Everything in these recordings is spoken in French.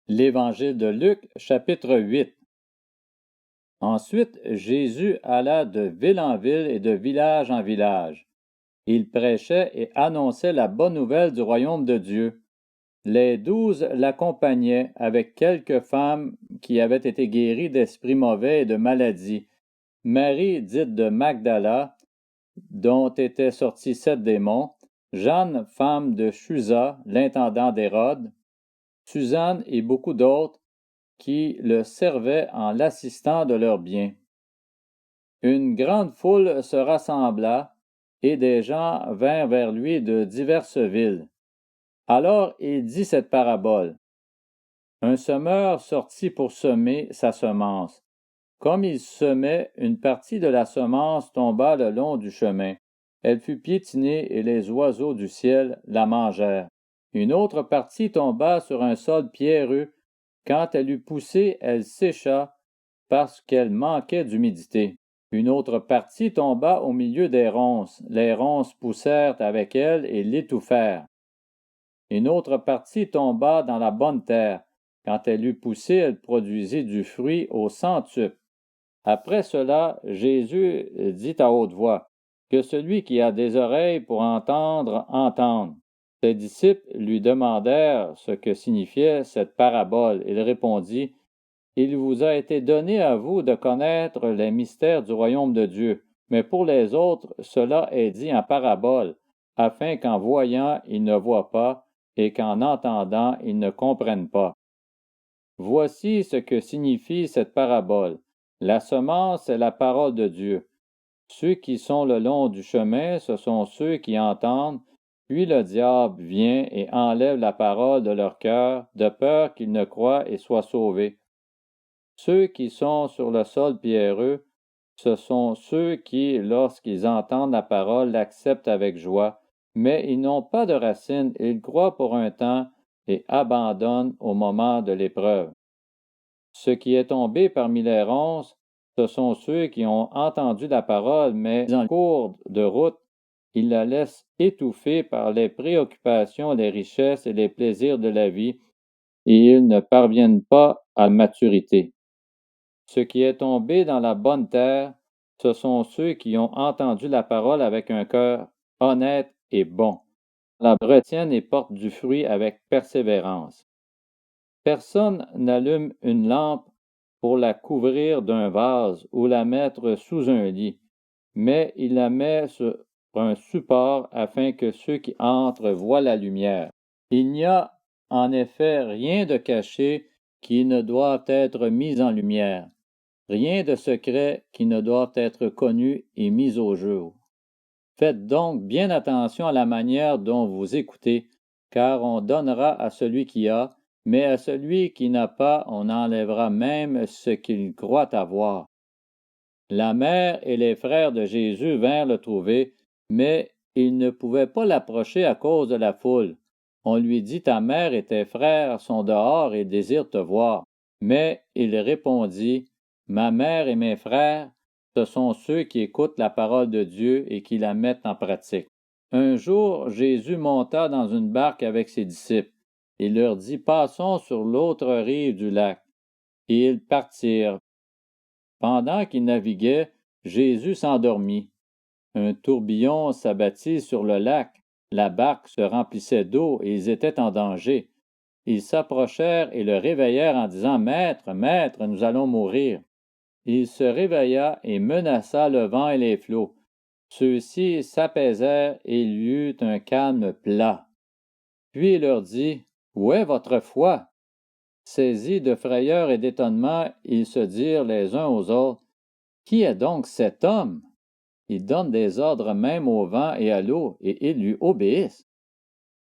L'Évangile de Luc, chapitre 8. Ensuite, Jésus alla de ville en ville et de village en village. Il prêchait et annonçait la bonne nouvelle du royaume de Dieu. Les 12 l'accompagnaient avec quelques femmes qui avaient été guéries d'esprits mauvais et de maladies. Marie, dite de Magdala, dont étaient sortis 7 démons, Jeanne, femme de Chuza, l'intendant d'Hérode, Suzanne et beaucoup d'autres qui le servaient en l'assistant de leurs biens. Une grande foule se rassembla, et des gens vinrent vers lui de diverses villes. Alors il dit cette parabole. Un semeur sortit pour semer sa semence. Comme il semait, une partie de la semence tomba le long du chemin. Elle fut piétinée et les oiseaux du ciel la mangèrent. Une autre partie tomba sur un sol pierreux. Quand elle eut poussé, elle sécha parce qu'elle manquait d'humidité. Une autre partie tomba au milieu des ronces. Les ronces poussèrent avec elle et l'étouffèrent. Une autre partie tomba dans la bonne terre. Quand elle eut poussé, elle produisit du fruit au centuple. Après cela, Jésus dit à haute voix, que celui qui a des oreilles pour entendre, entende. Ses disciples lui demandèrent ce que signifiait cette parabole. Il répondit, il vous a été donné à vous de connaître les mystères du royaume de Dieu, mais pour les autres, cela est dit en parabole, afin qu'en voyant, ils ne voient pas, et qu'en entendant, ils ne comprennent pas. Voici ce que signifie cette parabole. La semence est la parole de Dieu. Ceux qui sont le long du chemin, ce sont ceux qui entendent, puis le diable vient et enlève la parole de leur cœur, de peur qu'ils ne croient et soient sauvés. Ceux qui sont sur le sol pierreux, ce sont ceux qui, lorsqu'ils entendent la parole, l'acceptent avec joie, mais ils n'ont pas de racines, ils croient pour un temps et abandonnent au moment de l'épreuve. Ce qui est tombé parmi les ronces, ce sont ceux qui ont entendu la parole, mais en cours de route, ils la laissent étouffer par les préoccupations, les richesses et les plaisirs de la vie, et ils ne parviennent pas à maturité. Ce qui est tombé dans la bonne terre, ce sont ceux qui ont entendu la parole avec un cœur honnête et bon. La retiennent et portent du fruit avec persévérance. Personne n'allume une lampe pour la couvrir d'un vase ou la mettre sous un lit, mais il la met sur un support afin que ceux qui entrent voient la lumière. Il n'y a en effet rien de caché qui ne doit être mis en lumière, rien de secret qui ne doit être connu et mis au jour. Faites donc bien attention à la manière dont vous écoutez, car on donnera à celui qui a, mais à celui qui n'a pas, on enlèvera même ce qu'il croit avoir. La mère et les frères de Jésus vinrent le trouver, mais ils ne pouvaient pas l'approcher à cause de la foule. On lui dit, ta mère et tes frères sont dehors et désirent te voir. Mais il répondit, ma mère et mes frères, ce sont ceux qui écoutent la parole de Dieu et qui la mettent en pratique. Un jour, Jésus monta dans une barque avec ses disciples. Il leur dit, passons sur l'autre rive du lac. Et ils partirent. Pendant qu'ils naviguaient, Jésus s'endormit. Un tourbillon s'abattit sur le lac. La barque se remplissait d'eau et ils étaient en danger. Ils s'approchèrent et le réveillèrent en disant, Maître, Maître, nous allons mourir. Il se réveilla et menaça le vent et les flots. Ceux-ci s'apaisèrent et il y eut un calme plat. Puis il leur dit, où est votre foi? Saisis de frayeur et d'étonnement, ils se dirent les uns aux autres, qui est donc cet homme? Il donne des ordres même au vent et à l'eau, et ils lui obéissent.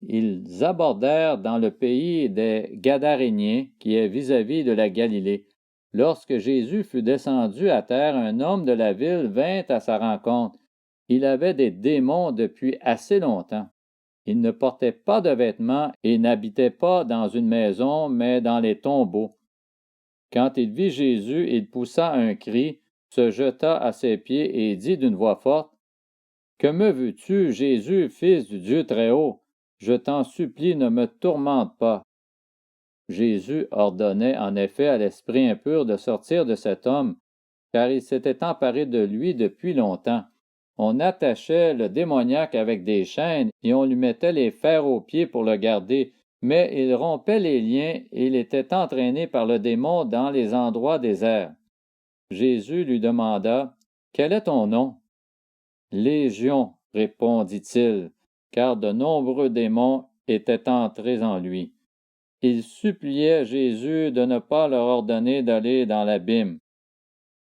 Ils abordèrent dans le pays des Gadaréniens, qui est vis-à-vis de la Galilée. Lorsque Jésus fut descendu à terre, un homme de la ville vint à sa rencontre. Il avait des démons depuis assez longtemps. Il ne portait pas de vêtements et n'habitait pas dans une maison, mais dans les tombeaux. Quand il vit Jésus, il poussa un cri, se jeta à ses pieds et dit d'une voix forte, que me veux-tu, Jésus, fils du Dieu Très-Haut? Je t'en supplie, ne me tourmente pas. Jésus ordonnait en effet à l'esprit impur de sortir de cet homme, car il s'était emparé de lui depuis longtemps. On attachait le démoniaque avec des chaînes et on lui mettait les fers aux pieds pour le garder, mais il rompait les liens et il était entraîné par le démon dans les endroits déserts. Jésus lui demanda, « Quel est ton nom? » « Légion, répondit-il, car de nombreux démons étaient entrés en lui. Il suppliait Jésus de ne pas leur ordonner d'aller dans l'abîme.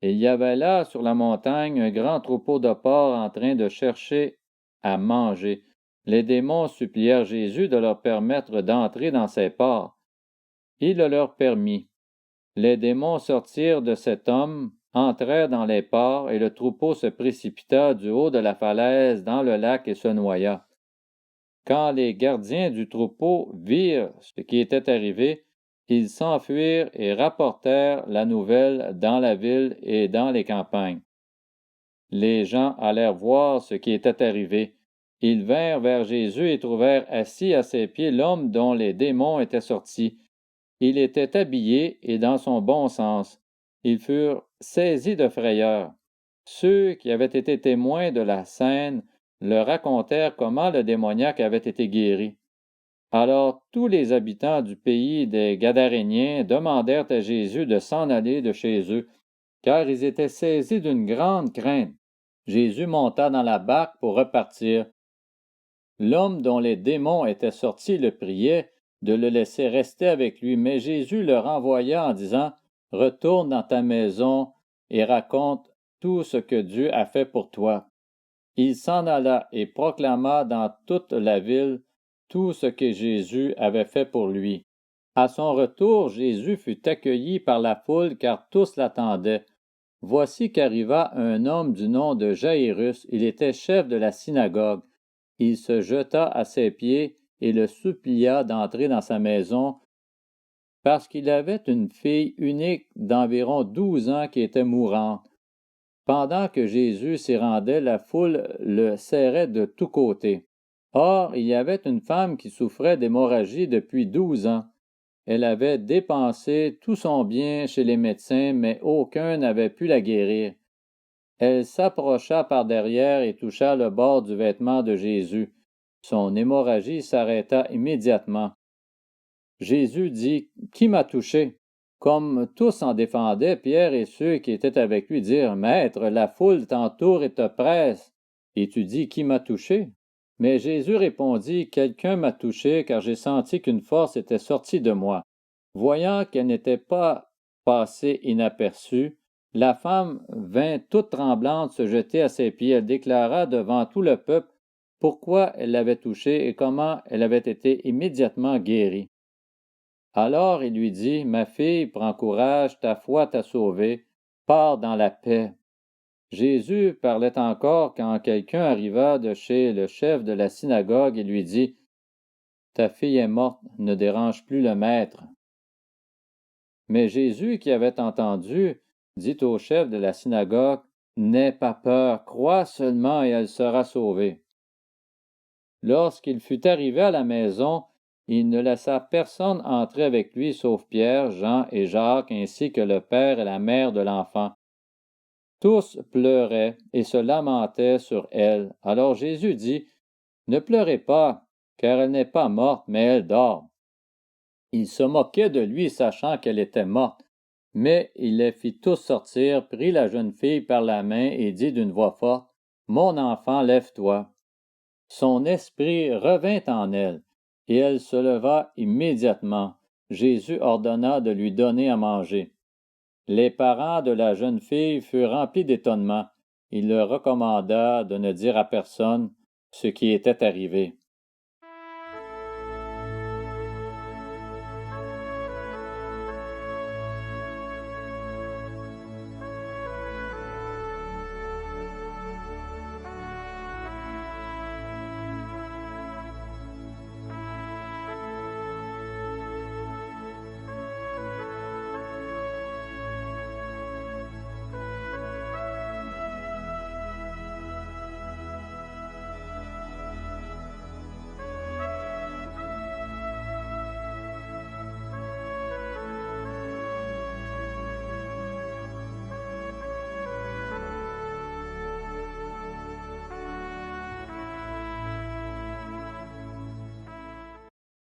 Il y avait là, sur la montagne, un grand troupeau de porcs en train de chercher à manger. Les démons supplièrent Jésus de leur permettre d'entrer dans ces porcs. Il le leur permit. Les démons sortirent de cet homme, entrèrent dans les porcs, et le troupeau se précipita du haut de la falaise dans le lac et se noya. Quand les gardiens du troupeau virent ce qui était arrivé, ils s'enfuirent et rapportèrent la nouvelle dans la ville et dans les campagnes. Les gens allèrent voir ce qui était arrivé. Ils vinrent vers Jésus et trouvèrent assis à ses pieds l'homme dont les démons étaient sortis. Il était habillé et dans son bon sens. Ils furent saisis de frayeur. Ceux qui avaient été témoins de la scène leur racontèrent comment le démoniaque avait été guéri. Alors tous les habitants du pays des Gadaréniens demandèrent à Jésus de s'en aller de chez eux, car ils étaient saisis d'une grande crainte. Jésus monta dans la barque pour repartir. L'homme dont les démons étaient sortis le priait de le laisser rester avec lui, mais Jésus le renvoya en disant, « Retourne dans ta maison et raconte tout ce que Dieu a fait pour toi. » Il s'en alla et proclama dans toute la ville tout ce que Jésus avait fait pour lui. À son retour, Jésus fut accueilli par la foule car tous l'attendaient. Voici qu'arriva un homme du nom de Jaïrus, il était chef de la synagogue. Il se jeta à ses pieds et le supplia d'entrer dans sa maison parce qu'il avait une fille unique d'environ 12 ans qui était mourante. Pendant que Jésus s'y rendait, la foule le serrait de tous côtés. Or, il y avait une femme qui souffrait d'hémorragie depuis 12 ans. Elle avait dépensé tout son bien chez les médecins, mais aucun n'avait pu la guérir. Elle s'approcha par derrière et toucha le bord du vêtement de Jésus. Son hémorragie s'arrêta immédiatement. Jésus dit, « Qui m'a touché? » Comme tous s'en défendaient, Pierre et ceux qui étaient avec lui dirent, « Maître, la foule t'entoure et te presse, et tu dis, qui m'a touché? » Mais Jésus répondit, « Quelqu'un m'a touché, car j'ai senti qu'une force était sortie de moi. » Voyant qu'elle n'était pas passée inaperçue, la femme vint toute tremblante se jeter à ses pieds. Elle déclara devant tout le peuple pourquoi elle l'avait touchée et comment elle avait été immédiatement guérie. Alors il lui dit, « Ma fille, prends courage, ta foi t'a sauvée, pars dans la paix. » Jésus parlait encore quand quelqu'un arriva de chez le chef de la synagogue et lui dit, « Ta fille est morte, ne dérange plus le maître. » Mais Jésus, qui avait entendu, dit au chef de la synagogue, « N'aie pas peur, crois seulement et elle sera sauvée. » Lorsqu'il fut arrivé à la maison, il ne laissa personne entrer avec lui sauf Pierre, Jean et Jacques, ainsi que le père et la mère de l'enfant. Tous pleuraient et se lamentaient sur elle. Alors Jésus dit, « Ne pleurez pas, car elle n'est pas morte, mais elle dort. » Ils se moquaient de lui, sachant qu'elle était morte. Mais il les fit tous sortir, prit la jeune fille par la main et dit d'une voix forte, « Mon enfant, lève-toi. » Son esprit revint en elle, et elle se leva immédiatement. Jésus ordonna de lui donner à manger. Les parents de la jeune fille furent remplis d'étonnement. Il leur recommanda de ne dire à personne ce qui était arrivé.